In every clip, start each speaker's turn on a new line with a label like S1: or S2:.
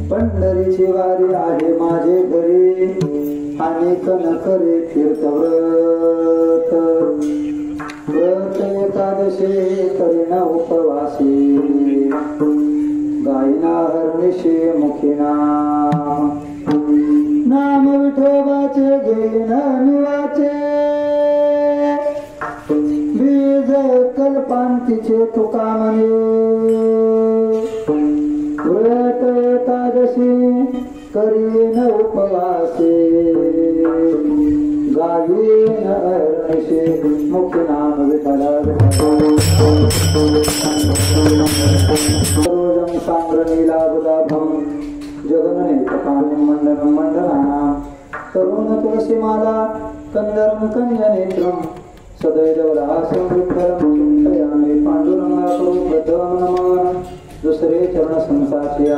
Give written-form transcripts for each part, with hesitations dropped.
S1: पंढरीची वारी आहे माझे घरी अनेक न करे तीर्थव्रत व्रत एकादशी करीना उपवासी गायना हरनिशे मुखी नाम विठोबाचे घेन निवाचे बीज कल्पांतीचे तुका म्हणे व्रत एकादशी करीन उपवासे गायीन हरनिशे मुखी नाम विठला रोजं सांग्रनीलाबुदाभं जगन्नेत्रकालं मंडनं मंडनानां तरुण तुलसीमाला कंदरं कन्यनेत्रं सदैवलासं विठ्ठलं चिंतयामि पांडुरंगाकरो नमः दुसरे चरण संसाचिया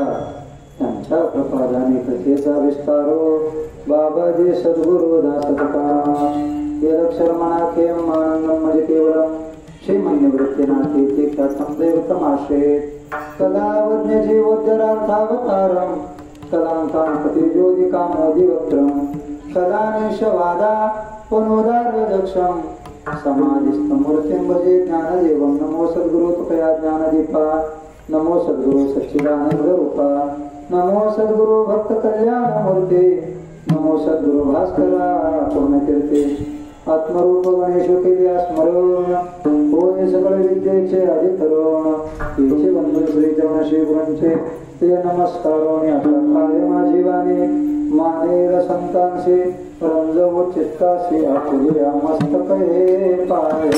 S1: त्यांच्या प्रपादाने कथेचा विस्तारो बाबाजी सद्गुरु दास तुकाराम येरक्षर मनाखे आनंदम मज केवलम श्रीमन्य वृत्तीनाथे ते ख्यातम देवतमाश्रेत कलावज्ञ जीवोद्धरार्थावतारम कलांकांपति ज्योतिकामोदि वक्त्रम कलानिशवादा पुनोदारदक्षम समाधिस्थमूर्तिं भजे ज्ञानदेवं नमो सद्गुरु तुकया ज्ञानदीपा नमो सद्गुरु सच्चिदानंद रूपा नमो सद्गुरु भक्त कल्याण मूर्ते नमो सद्गुरु भास्करा पूर्णकीर्ते आत्मरूप गणेश केल्या स्मरण होय सगळे विद्येचे अधिकरण तेचे बंधू श्री चरण श्री गुरूंचे ते नमस्कारोनी आता काय माझी वाणी मानेर संतांचे रंजवो चित्तासी आपुलिया मस्तक हे पाय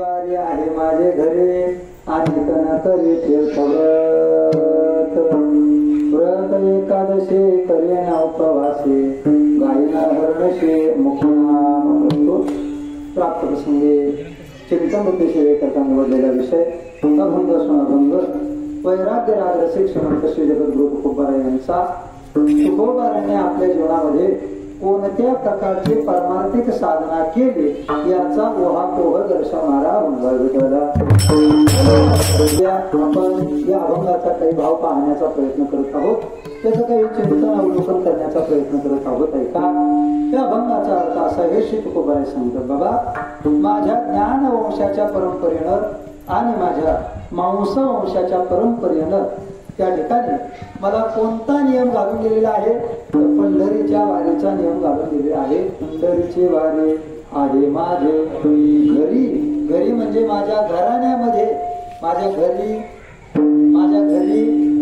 S1: वारी आहे माझे घरे आणि कन करी तीर्थव्रत व्रत एकादशी करेना महर्षी मुख्यनाम प्रस्तुत प्राप्त प्रसंगी चिंतन रूपी सेवेकरता निवडलेला विषय अभंग स्वनभंग वैराग्य राग रसिक श्रीमंत श्री जगद्गुरु तुकोबाराय यांचा तुकोबाराने आपल्या जीवनामध्ये कोणत्या प्रकारची परमार्थिक साधना केली याचा ओहापोह दर्शवणारा अभंग विठ्ठला. आपण या अभंगाचा काही भाव पाहण्याचा प्रयत्न करत आहोत, त्याचं काही चिंतन अवलोकन करण्याचा प्रयत्न करत आहोत. ऐका, या अभंगाचा अर्थ असा हे श्री तुकोबाराय सांगतात, बाबा माझ्या ज्ञान वंशाच्या परंपरेनं आणि माझ्या मांस वंशाच्या परंपरेनं त्या ठिकाणी मला कोणता नियम घालून दिलेला आहे, तर पंढरीच्या वारीचा नियम घालून दिलेला आहे. पंढरीची वारी आहे माझे घरी. घरी म्हणजे माझ्या घराण्यामध्ये, माझ्या घरी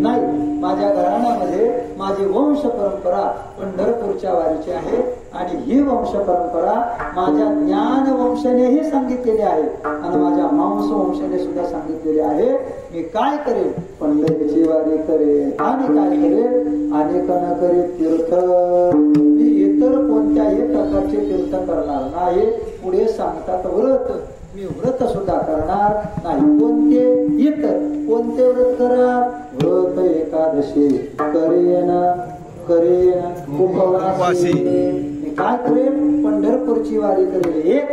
S1: नाही, माझ्या घराण्यामध्ये माझी वंश परंपरा पंढरपूरच्या वारीची आहे. आणि ही वंश परंपरा माझ्या ज्ञान वंशानेही सांगितलेली आहे आणि माझ्या मांस वंशाने सुद्धा सांगितलेले आहे. मी काय करेल, पंढरीची वारी करेल आणि काय करेल, अनेक न करे तीर्थ. मी इतर कोणत्याही प्रकारचे तीर्थ करणार नाही. पुढे सांगतात व्रत, मी व्रत सुद्धा करणार नाही. कोणते व्रत करा, व्रत एकादशी करेन उपवासी. मी काय करेन, पंढरपूरची वारी करेल 1,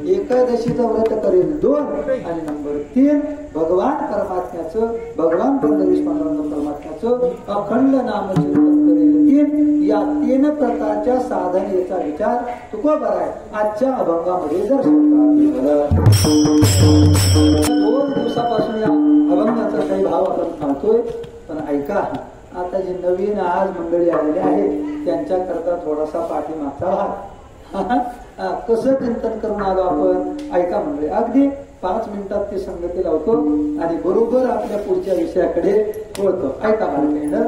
S1: एकादशीचं व्रत करेल 2 आणि नंबर 3 भगवान परमात्म्याचं, भगवान पंढरीश पांडुरंग परमात्म्याचं अखंड नामचिंतन करेल 3. या 3 प्रकारच्या साधनेचा विचार तुकोबाराय आजच्या अभंगामध्ये दर्शवतात. 2 दिवसापासून या अभंगाचा काही भाव आपण पाहतोय. पण ऐका, आता जे नवीन आज मंडळी आलेले आहेत त्यांच्याकरता थोडासा पाठीमागचा भाग. कसं चिंतन करून आलो आपण, ऐका मंडळी. अगदी 5 मिनिटात ते संगती लावतो आणि बरोबर आपल्या पुढच्या विषयाकडे वळतो. ऐका मला,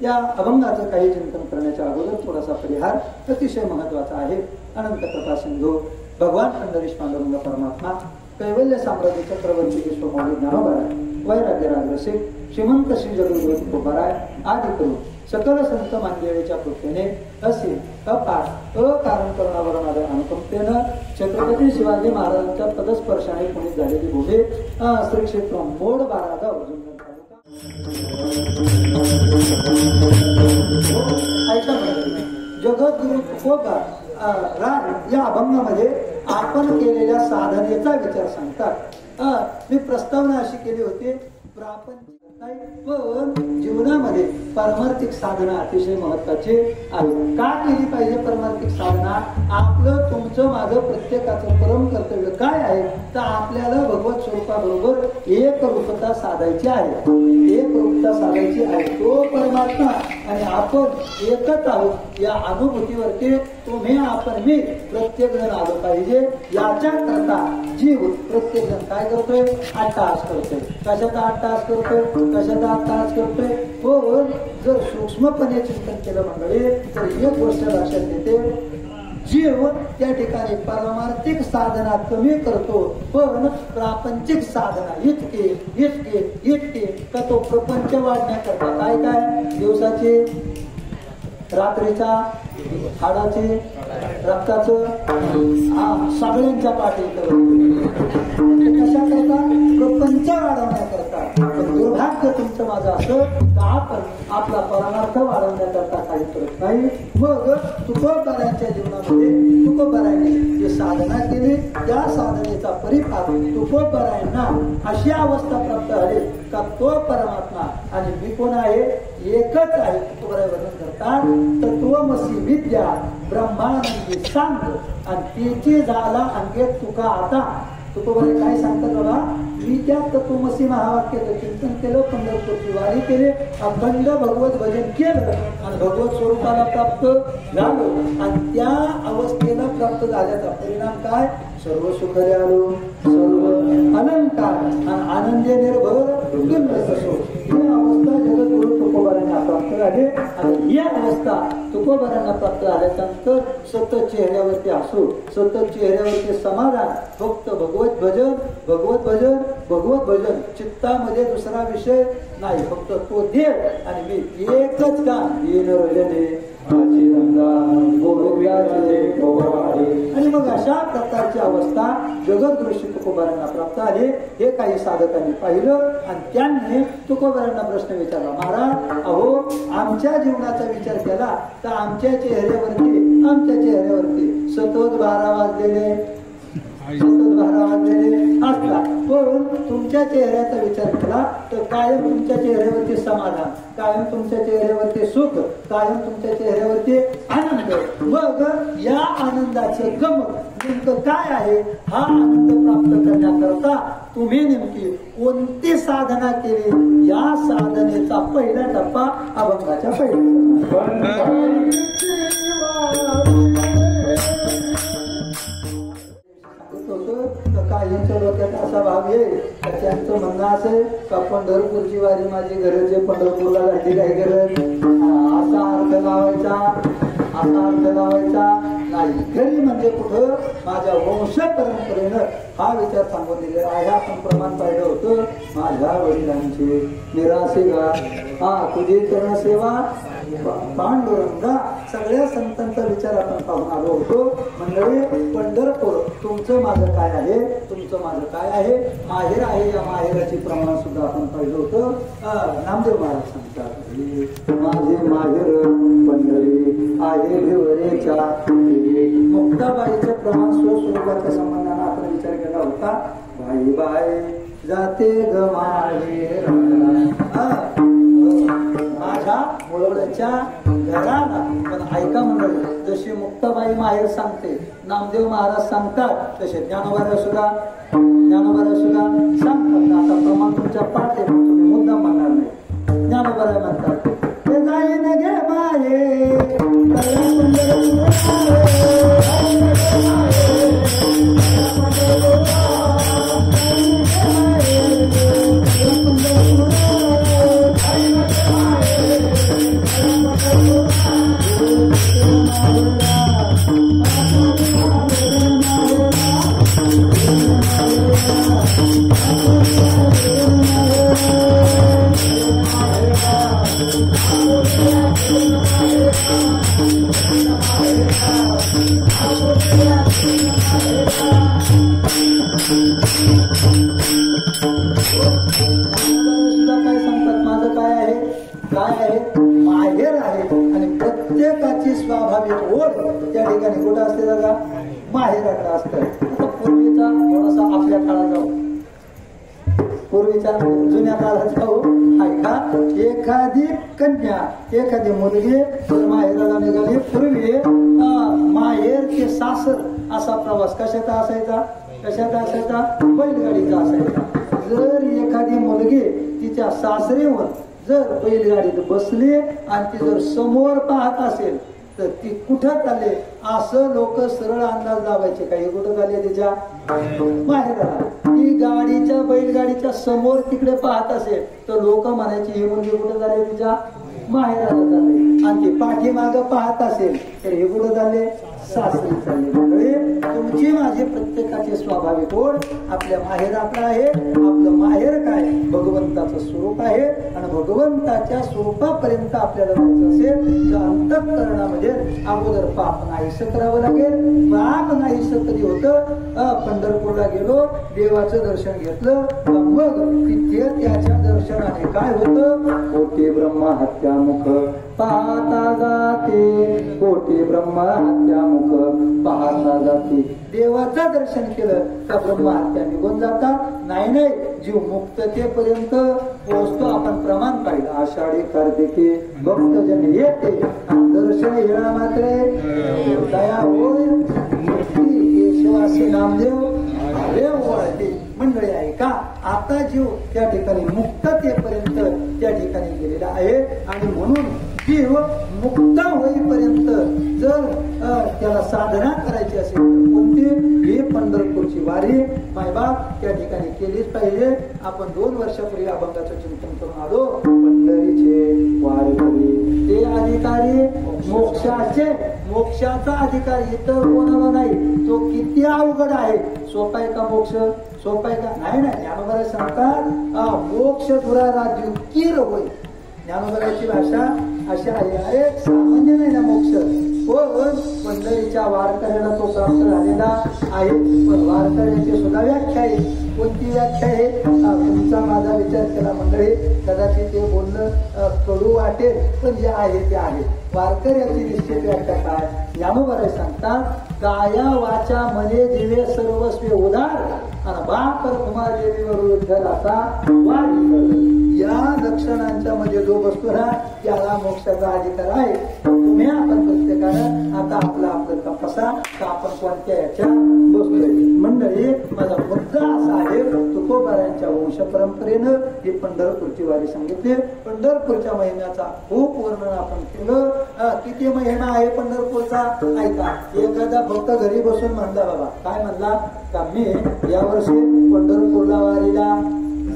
S1: या अभंगाचं काही चिंतन करण्याच्या अगोदर थोडासा परिहार अतिशय महत्वाचा आहे. अनंत कथा सिंधू भगवान पंढरीश पांडुरंग परमात्मा कैवल्य साम्राज्य चक्रवर्ती विश्वमौली ज्ञानोबाराय वैराग्य राग रसिक श्रीमंत श्री जगद्गुरु तुकोबाराय आदी करून सकल संत मानदेवीच्या कृपेने असे अपार अकारण करणावरून अनुकंपेनं छत्रपती शिवाजी महाराजांच्या पदस्पर्शाने पुणे झालेली भूमी श्री क्षेत्र मोड 12 अर्जुन जगद्गुरु तुकोबाराय या अभंगामध्ये आपण केलेल्या साधनेचा विचार सांगतात. मी प्रस्तावना अशी केली होती, प्रापंचिक नाही पण जीवनामध्ये परमार्थिक साधना अतिशय महत्वाची आहे. का केली पाहिजे परमार्थिक साधना? आपलं तुमचं माझं प्रत्येकाचं परम कर्तव्य काय आहे, तर आपल्याला भगवत स्वरूपाबरोबर एक रूपता साधायची आहे. एक रूपता साधायची आहे, तो परमात्मा आणि आपण एकच आहोत या अनुभूतीवरती तुम्ही आपण मी प्रत्येक जण आलो पाहिजे. याच्या करता जीव प्रत्येक जण काय करतोय, अट्टहास करतोय. कशाचा अट्टहास करतोय, कशाचा अट्टहास करतोय. हो, जर सूक्ष्मपणे चिंतन केलं मंडळी तर एक गोष्ट लक्षात येते, जीव त्या ठिकाणी परमार्थिक साधना कमी करतो पण प्रापंचिक साधना इतके का तो प्रपंच वाढण्याकरता काय दिवसाचे, रात्रीचा, हाडाचे, रक्ताचं सगळ्यांच्या पाठी कशा करता, प्रपंच वाढवण्याकरता. पण दुर्भाग्य तुमचं माझं असं तर आपण आपला परमार्थ वाढवण्याकरता काही करत नाही. मग तुकोबारायांच्या जीवनामध्ये तुकोबारायांनी जी साधना केली त्या साधनेचा परिपाक तुकोबारायांना अशी अवस्था प्राप्त झाली का तो परमात्मा आणि मी कोण आहे, एकच आहे. तुकोबाराय वर्णन करतात, तत्वमसी विद्या ब्रह्मानंदी सांग आणि तिची झाला अंगे तुका आता. तुकोबाराय काय सांगतात बाबा, मी त्या तत्वमसी महावाक्याचं चिंतन केलं, पंढरपूरची वारी केली, अखंड भगवत भजन केलं आणि भगवत स्वरूपाला प्राप्त झालो. आणि त्या अवस्थेला प्राप्त झाल्याचा परिणाम काय, सर्व सुख आलो, सर्व अलंकार आणि आनंदे निर्भर ही अवस्था जगद्गुरु तुकोबारायांना प्राप्त झाली. आणि ही अवस्था तुकोबारायांना प्राप्त झाल्यानंतर सतत चेहऱ्यावरती हसू, सतत चेहऱ्यावरती समाधान, फक्त भगवत भजन भगवत भजन भगवत भजन, चित्तामध्ये दुसरा विषय नाही, फक्त तो देव आणि मी एकच काम. दीन रजने आणि मग अशा प्रकारची अवस्था जगदृष्टी तुकोबारांना प्राप्त आली. हे काही साधकांनी पाहिलं आणि त्यांनी तुकोबारांना प्रश्न विचारला, महाराज अहो आमच्या जीवनाचा विचार केला तर आमच्या चेहऱ्यावरती सतत 12 वाजलेले असतात, पण तुमच्या चेहऱ्याचा विचार केला तर कायम तुमच्या चेहऱ्यावरती समाधान, कायम तुमच्या चेहऱ्यावरती सुख, कायम तुमच्या चेहऱ्यावरती आनंद. मग या आनंदाचं गमक नेमकं काय आहे? हा आनंद प्राप्त करण्याकरता तुम्ही नेमकी कोणती साधना केली? या साधनेचा पहिला टप्पा अभंगाच्या पहिल्या काहींच्या डोक्यात असा भाव येईल, त्यांचं म्हणणं असं का पंढरपूरची वारी माझी गरज आहे, पंढरपूरला जायची काय गरज, असा अर्थ लावायचा नाही. घरी म्हणजे कुठं माझ्या वंश परंपरेनं हा विचार सांगून दिलेला आहे. आपण प्रमाण पाहिलं होतं, माझ्या वडिलांचे निरासेवा तुझी करण सेवा पांडुरंगा. सगळ्या संतांचा विचार आपण पाहून आलो होतो. मंडळी पंढरपूर तुमचं माझं काय आहे, तुमचं माझं काय आहे, माहेर आहे. या माहेराचे प्रमाण सुद्धा आपण पाहिलं होतं. नामदेव महाराज सांगतात, माझे माहेर पंढरी आहे भिवरेच्या. मुक्ताबाईचं प्रमाण स्वस्वरूपाच्या संबंधाने आपण विचार केला होता. बाई बाई जाते ग माहेर माझ्या मुळवड्याच्या घराला. पण ऐका मंडळी, जशी मुक्ताबाई माहेर सांगते, नामदेव महाराज सांगतात, तसे ज्ञानोबा सुद्धा सांगतात. आता प्रमाण तुमच्या पाठ आहे, तुम्ही मुद्दा म्हणणार नाही. ज्ञानोबा म्हणतात, ते जाईन गे माये माहेर आहे. आणि प्रत्येकाची स्वाभाविक ओढ त्या ठिकाणी कुठं असते बघा, माहेराकडे असतं. आता पूर्वीचा थोडासा आपल्या काळात जाऊ, पूर्वीच्या जुन्या काळात जाऊ. ऐका, एखादी कन्या, एखादी मुलगी जर माहेराला निघाली, पूर्वी माहेर ते सासर असा प्रवास कशाचा असायचा, बैलगाडीचा असायचा. जर एखादी मुलगी तिच्या सासरीवर जर बैलगाडीत बसली आणि ती जर समोर पाहत असेल तर ती कुठं चालले असं लोक सरळ अंदाज लावायचे. काही कुठं चालले तिच्या माहेराला. ती गाडीच्या बैलगाडीच्या समोर तिकडे पाहत असेल तर लोक म्हणायची ही मुलगी कुठं चालले तिच्या माहेराला चालले. आणि ती पाठीमागं पाहत असेल तर हे कुठं चालले सासरी चालले. तुमची माझी प्रत्येकाची स्वाभाविक ओढ आपल्या माहेराकडे आहे. आपलं माहेर काय, भगवंताचं स्वरूप आहे. आणि भगवंताच्या स्वरूपापर्यंत आपल्याला जायचं असेल तर अंतःकरणामध्ये अगोदर पाप नाहीसं करावं लागेल. पाप नाहीसं कधी होतं, पंढरपूरला गेलो, देवाचं दर्शन घेतलं, मग तिथे त्याच्या दर्शनाने काय होतं, कोटी ब्रह्मा हत्यामुख पाहता जाते, कोटी ब्रह्मा हत्यामुख पाहता जाते. देवाचं दर्शन केलं तर ब्रह्महत्या निघून जातात. नाही, जीव मुक्ततेपर्यंत पोहोचतो. आपण प्रमाण पाहिलं, आषाढी कार्तिकी भक्तजन येते दर्शन येणा मात्रे दया होय केशवासी नामदेव वळते. मंडळी आहे का, आता जीव त्या ठिकाणी मुक्ततेपर्यंत त्या ठिकाणी गेलेला आहे. आणि म्हणून जीव मुक्त होईपर्यंत जर त्याला साधना करायची असेल तर कोणती, ही पंढरपूरची वारी मायबाप त्या ठिकाणी केलीच पाहिजे. आपण 2 वर्षापूर्वी अभंगाचं चिंतन करून आलो. पंढरीचे वारकरी ते अधिकारी मोक्षाचे, मोक्षाचा अधिकारी इतर कोणाला नाही. तो किती अवघड आहे. सोपा आहे का मोक्ष, सोपा आहे का, नाही. ज्ञानोबा सांगतात मोक्ष दुरा राज्य किर होय. ज्ञानोबाची भाषा अशा आहे. अरे सामान्य नाही ना मोक्ष, पण पंढरीच्या वारकऱ्याला तो प्राप्त झालेला आहे. पण वारकऱ्याची सुद्धा व्याख्या आहे. कोणती व्याख्या आहे? तुमचा माझा विचार केला मंडळी, कदाचित ते बोलणं कडू वाटेल, पण जे आहे ते आहे. वारकऱ्याची निश्चित व्याख्या काय? ज्ञानोबा सांगतात, काया वाचा मने दिवे सर्वस्वी उदार आणि बापर कुमार देवीवर विठ्ठलाचा वाढ. या लक्षणांच्या मध्ये जो बसतो ना त्याला मोक्षाचा अधिकार आहे. तुम्ही आपण प्रत्येकानं आता आपला आपलं तपासा तर आपण कोणत्या याच्या बसतोय. मंडळी माझा मुद्दा असा आहे, तुकोबारांच्या वंश परंपरेनं ही पंढरपूरची वारी सांगितली. पंढरपूरच्या महिन्याचा खूप वर्णन आपण केलं. किती महिना आहे पंढरपूरचा ऐका. एखादा फक्त घरी बसून म्हणला बाबा काय म्हणला का मी यावर्षी पंढरपूरला वारीला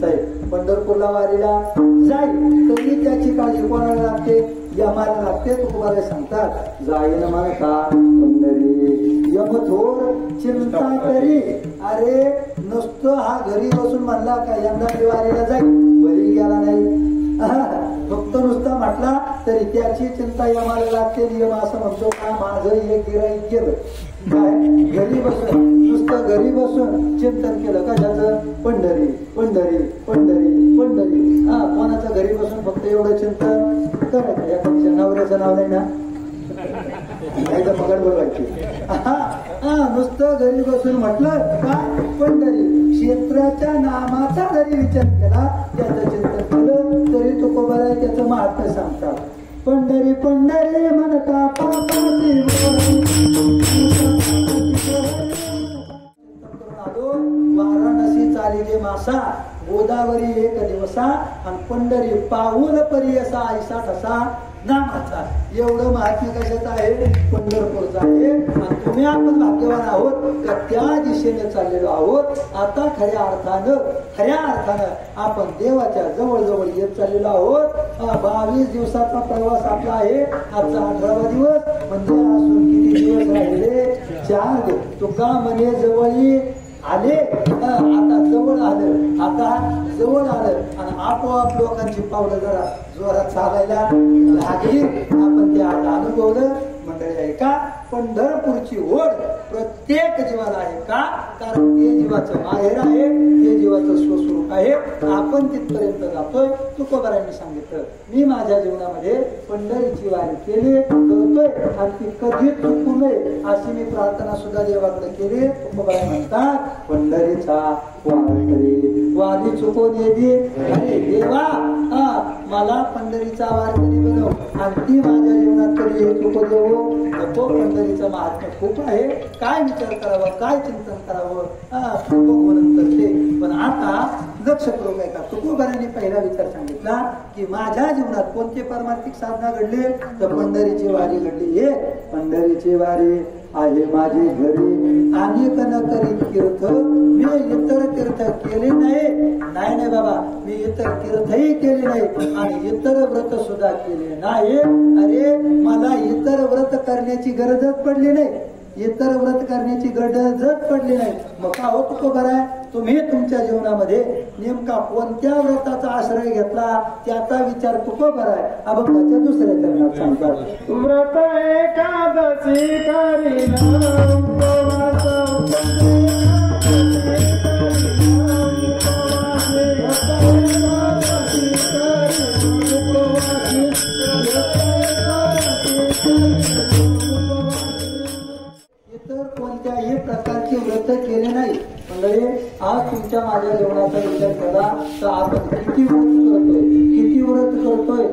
S1: जाईल, पंढरपूरला वारीला जाईल, तरी त्याची काळजी कोणाला लागते? यमाला लागते. तुकोबारे सांगतात जाईल म्हणता पंढरी यम थोर चिंता तरी. अरे नुसतं हा घरी बसून म्हणला का यंदा मी वारीला जाईल, बरी गेला नाही, फक्त नुसता म्हटला तरी त्याची चिंता यमाला लागते. यम असं म्हणतो का माझं एक गिराईक गेलं काय, घरी बसून नुसतं घरी बसून चिंतन केलं का त्याचं पंढरी पंढरी पंढरी पंढरी. कोणाचं घरी बसून फक्त एवढं चिंतन करायचं? एखाद्या नवऱ्याचं नाव नाही ना तर मगड बोलवायची. नुसतं घरी बसून म्हटलं का पंढरी, क्षेत्राच्या नामाचा जरी विचार केला त्याचं चिंतन केलं तरी तुकोबारा त्याचं महात्म्य सांगतात. पंढरी पंढरी म्हणता पापाची आलो वाराणसी चालिले मासा, गोदावरी एक दिवसा आणि पंढरी पाऊल परी असा ऐसा ठसा नामाचा. एवढं महात्म्य कशाचं आहे? पंढरपूरचं आहे. आणि तुम्ही आपण भाग्यवान आहोत का त्या दिशेने चाललेलो आहोत. आता खऱ्या अर्थानं आपण देवाच्या जवळ येत चाललेलो आहोत. 22 दिवसाचा प्रवास आपला आहे. आजचा 18वा दिवस म्हणजे अजून किती दिवस राहिले? 4. तुका म्हणे जवळी आले, आता जवळ आलं आणि आपोआप लोकांची पावलं जरा जोरात चालायला लागली. आपण ते आता अनुभवलं मंडळी आहे का? पंढरपूरची ओढ प्रत्येक जीवाला आहे का? कारण ते जीवाचं माहेर आहे, ते जीवाचं स्वस्वरूप आहे. आपण तिथपर्यंत जातोय. तुकोबारांनी सांगितलं मी माझ्या जीवनामध्ये पंढरीची वारी केली करतोय आणि ती कधी चुकू नये अशी मी प्रार्थना सुद्धा देवाकडे केली. तुकोबारा म्हणतात पंढरीचा वारी चुकून येते. अरे देवा मला पंढरीचा वारकरी बनव आणि ती माझ्या जीवनात तरी हे चुकू देऊ नको. पंढरीचं महात्म्य खूप आहे. काय विचार करावा, काय चिंतन करावं म्हणून करते. पण आता लक्ष करू काय का तुकोबारांनी पहिला विचार सांगितला की माझ्या जीवनात कोणते परमार्थिक साधना घडले तर पंढरीची वारी घडली. हे पंढरीची वारी आहे माझी घरी अनेक न करी तीर्थ, मी इतर तीर्थ केले नाही बाबा, मी इतर तीर्थही केले नाही आणि इतर व्रत सुद्धा केले नाही. अरे मला इतर व्रत करण्याची गरजच पडली नाही. मग का हो तुकोबारा तुम्ही तुमच्या जीवनामध्ये नेमका कोणत्या व्रताचा आश्रय घेतला त्याचा विचार तुकोबारा आहे. अभंगाच्या दुसऱ्या चरणात सांगतात व्रत एकादशी इतर कोणत्याही प्रकारचे व्रत केले नाही. म्हणजे आज तुमच्या माझ्या जीवनाचा विचार केला तर आपण किती व्रत करतोय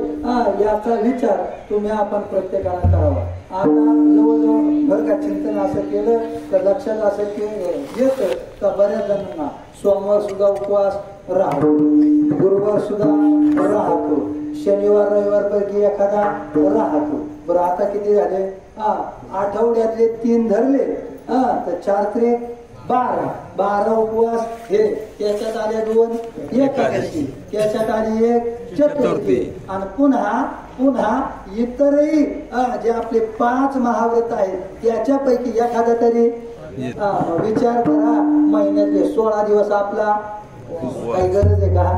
S1: याचा विचार तुम्ही आपण प्रत्येकाला करावा. आता जवळजवळ भर का चिंतन असं केलं तर लक्षात असं येत तर बऱ्याच जणांना सोमवार सुद्धा उपवास राहतो, गुरुवार सुद्धा राहतो, शनिवार रविवार पैकी एखादा राहतो. बरं आता किती झाले? आठवड्यातले 3 धरले तर 4 × 12 उपवास हे. त्याच्यात आले 2 एकादशी, त्याच्यात आली 1 चतुर्थी आणि पुन्हा इतरही जे आपले 5 महाव्रत आहेत त्याच्यापैकी एखादा तरी विचार करा. महिन्यातले 16 दिवस आपला काही गरज आहे का?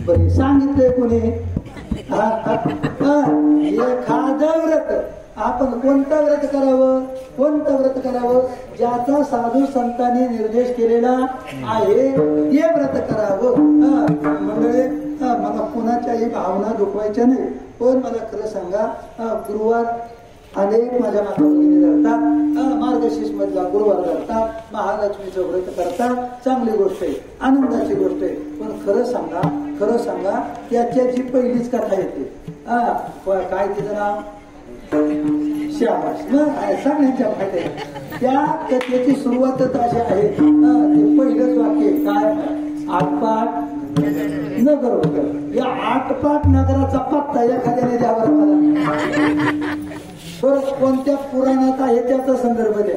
S1: बरी सांगितलंय कुणी एखादं व्रत आपण कोणतं व्रत करावं, कोणतं व्रत करावं, ज्याचा साधू संतांनी निर्देश केलेला आहे ते व्रत करावं. म्हणजे मला कुणाच्याही भावना दुखवायच्या नाही, पण मला खरं सांगा, गुरुवार अनेक माझ्या माता भगिनी धरतात, मार्गशीर्ष मधला गुरुवार धरतात, महालक्ष्मीचं व्रत करतात, चांगली गोष्ट आहे, आनंदाची गोष्ट आहे. पण खरं सांगा, खरं सांगा, त्याच्याची पहिलीच कथा येते. काय तिचं नाव, सांगण्याच्या फायदे, त्या कथेची सुरुवातच अशी आहे. ते पहिलंच वाक्य काय, आटपाट नगर होतं. या आटपाट नगराचा पत्ता एखाद्याने द्यावा मला. बरं, कोणत्या पुराणात आहे त्याचा संदर्भ द्या.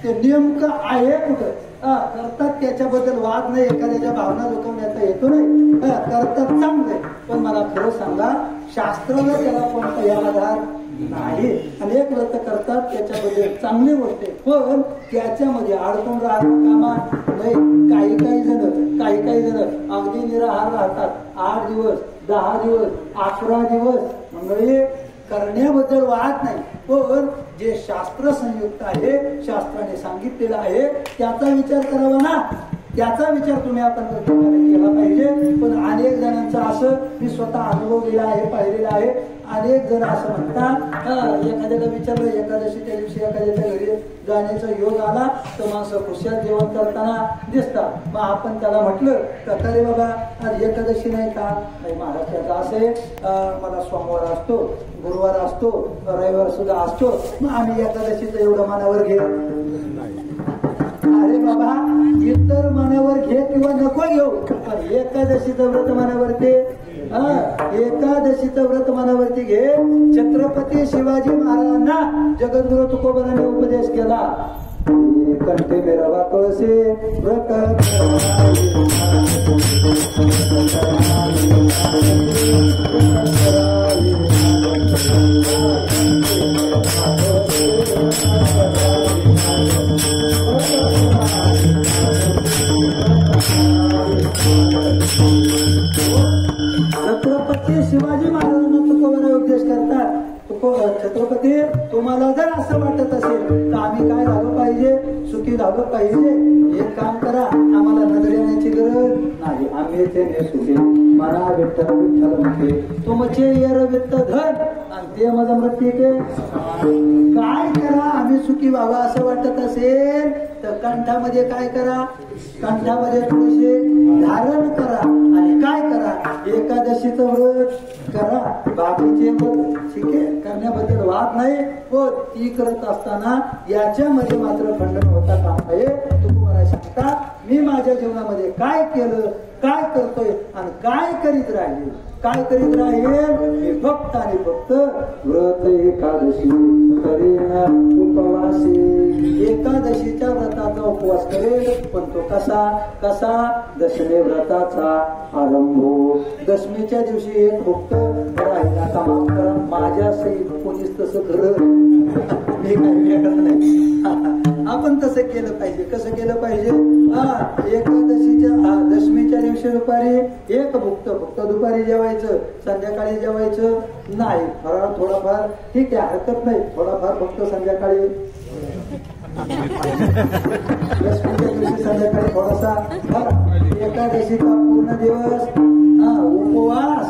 S1: ते नेमकं आहे कुठं करतात त्याच्याबद्दल वाद नाही, एखाद्याच्या भावना दुखवण्याचा हेतू नाही, करतात चांगले. पण मला खरं सांगा, शास्त्राला त्याला कोणताही आधार नाही. अनेक व्रत करतात त्याच्यामध्ये चांगली गोष्ट आहे, पण त्याच्यामध्ये अडकून राहणं कामा नाही. काही जण अगदी निराहार राहतात, 8 दिवस 10 दिवस 11 दिवस. म्हणजे करण्याबद्दल वाद नाही, पण जे शास्त्र संयुक्त आहे, शास्त्राने सांगितलेलं आहे त्याचा विचार करावा ना. त्याचा विचार तुम्ही आपण केला पाहिजे. पण अनेक जणांचं असं, मी स्वतः अनुभवलेला आहे, पाहिलेला आहे, अनेक जण असं म्हणतात, एखाद्याला विचारलं एकादशीच्या दिवशी एखाद्याच्या घरी जाण्याचा योग आला तर माणसं खुशाल जेवण करताना दिसतात. मग आपण त्याला म्हटलं तर अरे बाबा आज एकादशी नाही का, नाही महाराष्ट्राचा असे, मला सोमवार असतो, गुरुवार असतो, रविवार सुद्धा असतो, मग आम्ही एकादशीचं एवढं मनावर घे. अरे बाबा, इतर मनावर घे किंवा नको घेऊ, पण एकादशीचं व्रत मनावरती, एकादशीचं व्रत मनावरती घे. छत्रपती शिवाजी महाराजांना जगद्गुरु तुकोबांनी उपदेश केला, कंठे मेरावा तुळशी व्रत छत्रपती शिवाजी महाराजांना तुकोबाने उपदेश करतात. छत्रपती, तुम्हाला जर असं वाटत असेल तर आम्ही काय झालं पाहिजे, सुखी झालं पाहिजे, एक काम करा, आम्हाला नजर येण्याची गरज नाही, आम्ही ते सुखी मना विठ्ठल विठ्ठल म्हणते तुमचे यर वित्त धन आणि ते माझं मृत्यू काय करा. आम्ही सुखी व्हावं असं वाटत असेल तर कंठामध्ये काय करा, कंठामध्ये तुळशी धारण करा आणि काय करा, एकादशीचं व्रत करा. बाकीचे व्रत ठीक आहे, करण्याबद्दल वाद नाही, पण ती करत असताना याच्यामध्ये मात्र खंडन होता काम आहे. तुम्हाला सांगता, मी माझ्या जीवनामध्ये काय केलं, काय करतोय आणि काय करीत राहील, काय करीत राहील, मी फक्त आणि फक्त व्रत एकादशी करेन उपवासी. एकादशीच्या व्रताचा उपवास करेल, पण तो कसा दशमी व्रताचा आरंभ. दशमीच्या दिवशी एक भक्त राहिला का माफ करा, माझ्या सहित कोणीच तसं करत मी काही वेगळं नाही. आपण तसं केलं पाहिजे. कसं केलं पाहिजे, एकादशीच्या दशमीच्या दिवशी दुपारी एक भुक्त, फक्त दुपारी जेवायचं, संध्याकाळी जेवायचं नाही. फराळ थोडाफार ठीक आहे, हरकत नाही, थोडाफार फक्त संध्याकाळी, दशमीच्या दिवशी संध्याकाळी थोडासा. एकादशीचा पूर्ण दिवस उपवास,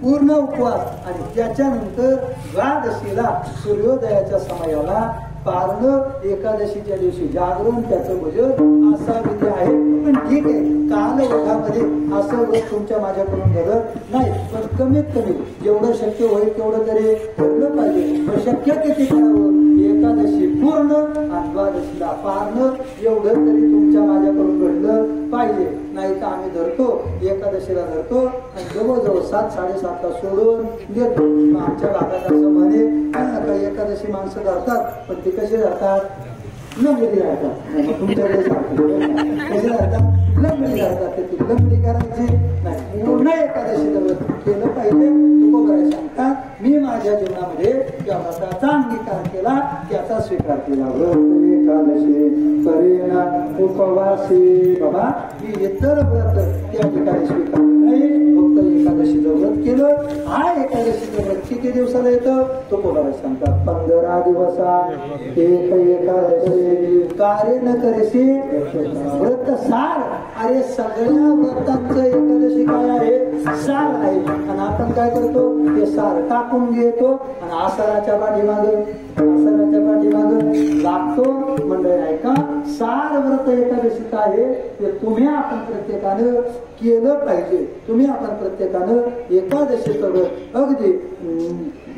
S1: पूर्ण उपवास आणि त्याच्यानंतर द्वादशीला सूर्योदयाच्या समयाला पारणं, एकादशीच्या दिवशी जागरण, त्याचं भजन असा विधी आहे. पण ठीक आहे, कालवधामध्ये असं व्रत तुमच्या माझ्याकडून घडत नाही, पण कमीत कमी जेवढं शक्य होईल तेवढं तरी घडलं पाहिजे. पण शक्य किती करावं, एकादशी पूर्ण आणि द्वादशीला पारणं एवढं तरी तुमच्या माझ्याकडून घडलं पाहिजे. नाही तर आम्ही धरतो, एकादशीला धरतो आणि जवळजवळ 7-7:30 सोडून देतो. आमच्या भागात असं म्हणे, काही एकादशी माणसं धरतात, पण ते कसे धरतात, लंगडी राहतात. तुमच्याकडे कसे धरतात, लंगडी राहतात. ते लंगडी करायची नाही, पूर्ण एकादशी केलं पाहिजे. तुकोबाराय सांगतात, मी माझ्या जीवनामध्ये त्या व्रताचा अंगीकार केला, त्याचा स्वीकार केला. व्रत एकादशी करेना उपवासी. बाबा, मी इतर व्रत त्या ठिकाणी स्वीकार नाही, फक्त एकादशीचं व्रत केलं. हा एकादशीचं व्रत किती दिवसाला येतं तुकोबाराज सांगतात 15 दिवसा एक एकादशी कार्य न करेसी व्रत सार. अरे सगळ्या व्रतांचं एकादशी काय आहे सार आहे. आणि आपण काय करतो ते सार टाकून घेतो आणि आसाराच्या पाठीमाग लागतो. मंडळी ऐका सार व्रत एकादशीचं आहे ते तुम्ही आपण प्रत्येकानं केलं पाहिजे. तुम्ही आपण प्रत्येकानं एकादशीचं व्रत अगदी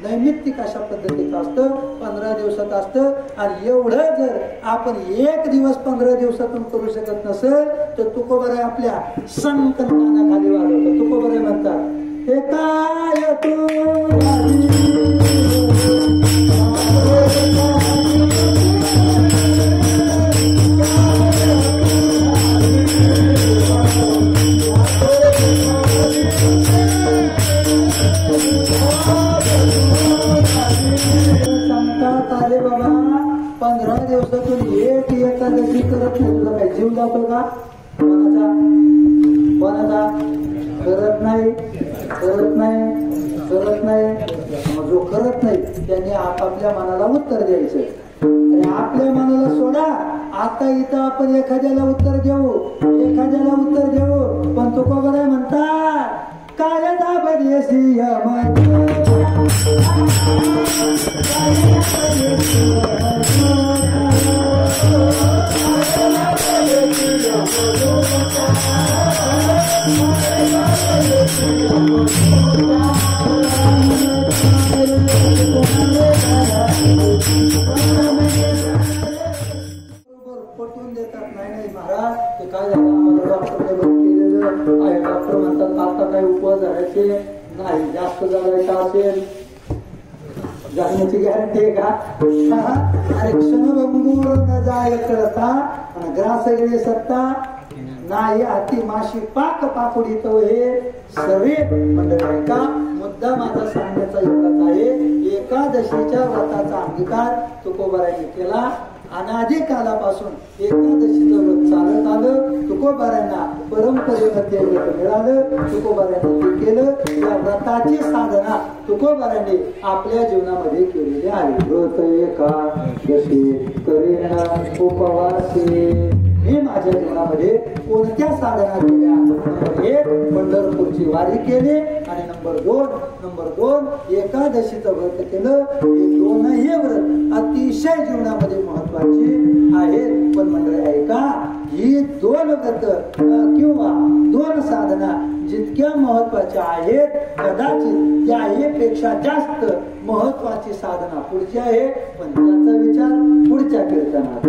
S1: नैमित्तिक अशा पद्धतीचं असतं 15 दिवसात असतं. आणि एवढं जर आपण एक दिवस 15 दिवसातून करू शकत नसेल तर तुकोबाराय आपल्या संकल्पनाखाली वाढवतो. तुकोबाराय म्हणतात एकाय अरे बाबा 15 दिवसातून एक एकादशी करत नाही तुझा काय जीव जातो का? कोणाचा करत नाही. जो करत नाही त्यांनी आपापल्या मनाला उत्तर द्यायचं. आणि आपल्या मनाला सोडा. आता इथं आपण एखाद्याला उत्तर देऊ पण तो कोबराय म्हणतात काय दाबदेसी पटवून देतात. नाही महाराज ते काय झालं आम्हाला डॉक्टरने केलेलं आहे. डॉक्टर म्हणतात आता काही उपवास धरायचे नाही. जास्त जगायचं असेल जगण्याची गॅरंटी आहे का? अरे क्षणभंगूर न जाय करता आणि ग्रासगळे सत्ता नाही अति माशी पाक पाकुडीत हे सर्वे मंडळी का मुद्दा माझा सांगण्याचा एवढाच आहे. एकादशीच्या व्रताचा अंगीकार तुकोबारायांनी केला. अनादी कालापासून एकादशीचं व्रत चालत आलं. तुकोबारायांना परंपरेमध्ये व्रत मिळालं. तुकोबारायांनी ते केलं. या व्रताची साधना तुकोबारायांनी आपल्या जीवनामध्ये केलेली आहे. व्रत एकादशी करेन उपवासी. मी माझ्या जीवनामध्ये कोणत्या साधना केल्या? एक पंढरपूरची वारी केली आणि नंबर दोन एकादशीचं व्रत केलं. हे दोनही व्रत अतिशय जीवनामध्ये महत्वाची आहेत. पण मंडळी ऐका ही दोन व्रत किंवा दोन साधना जितक्या महत्वाच्या आहेत कदाचित त्याहीपेक्षा जास्त महत्वाची साधना पुढची आहे. पण त्याचा विचार पुढच्या कीर्तनात.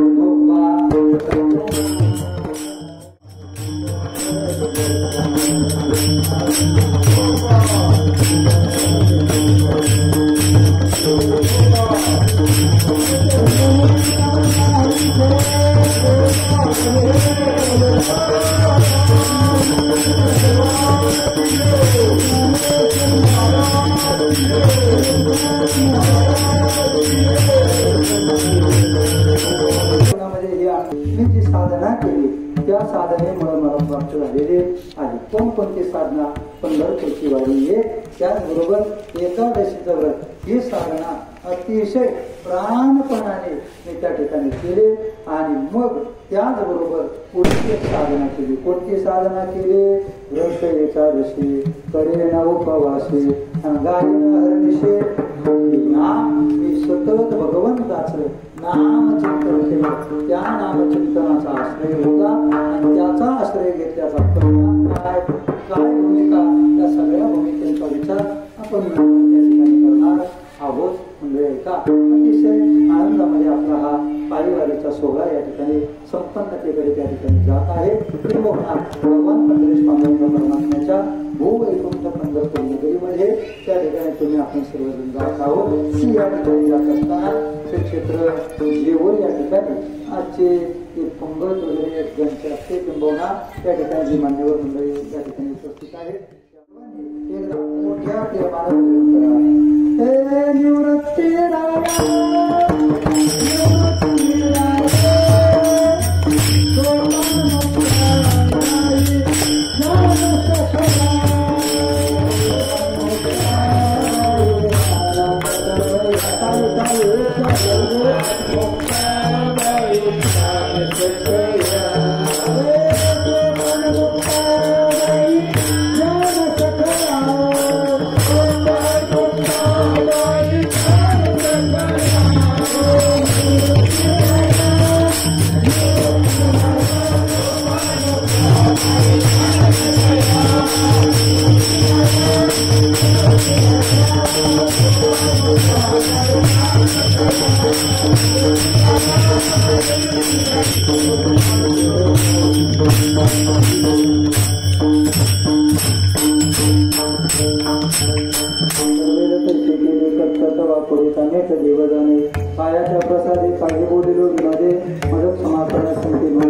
S1: मी जी साधना केली त्या साधनेमुळे मला प्राप्त झालेले आहे. कोणकोणती साधना? पंढरपूरची वारी एक, त्याचबरोबर एकादशीचं व्रत ही साधना अतिशय प्राणपणाने मी त्या ठिकाणी केले. आणि मग त्याचबरोबर पुढची साधना केली. कोणती साधना केली? व्रत एकादशी करेन उपवासी गायन हरनिशे. मी सतत भगवंताचं नामचिंतन केलं. त्या नामचिंतनाचा आश्रय होता आणि त्याचा आश्रय घेतल्याचा परिणाम काय भूमिका त्या सगळ्या भूमिकेचा विचार आपण त्या ठिकाणी करणार आहोत. म्हणजे एका अतिशय आनंदामध्ये आपला हा पारिवारिकचा सोहळा या ठिकाणी संपन्नतेकडे त्या ठिकाणी जात आहे. भगवान पंढरीश पांडुरंग परमात्म्याच्या भूवैकुंठ पंढरपूर नगरीमध्ये त्या ठिकाणी तुम्ही आपण सर्वजण जात आहोत. या ठिकाणी जात असताना ते क्षेत्र जेवूर या ठिकाणी आजचे पंगत वगैरे ज्यांचे असते किंबहुना त्या ठिकाणी जी मान्यवर मंडळी या ठिकाणी उपस्थित आहेत एकदा मोठ्या प्रेमानं करा. निवृत्ती पायाच्या प्रसादी पाहिजे बोलिलो विनोदे मदत क्षमा करण्यास संधी